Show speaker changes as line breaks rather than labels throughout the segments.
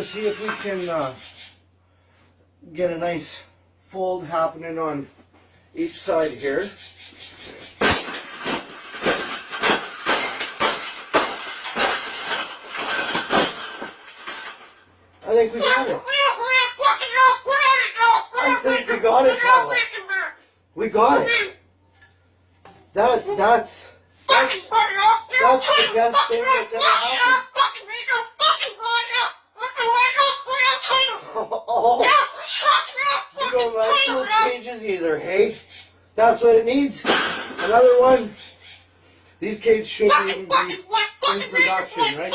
see if we can get a nice fold happening on each side here. I think we got it. I think we got it, Paula. We got it. That's the best thing that's ever happened. Oh, you don't like those cages either, hey? That's what it needs. Another one. These cages shouldn't even be in production, right?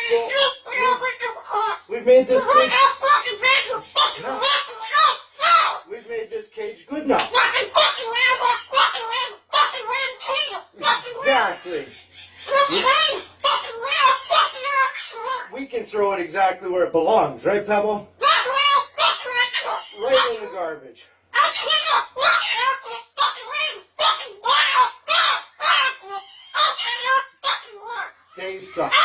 So, we've made this cage. No. We've made this cage good now. Exactly. We can throw it exactly where it belongs, right, Pebble? Right in the garbage. Dave sucks.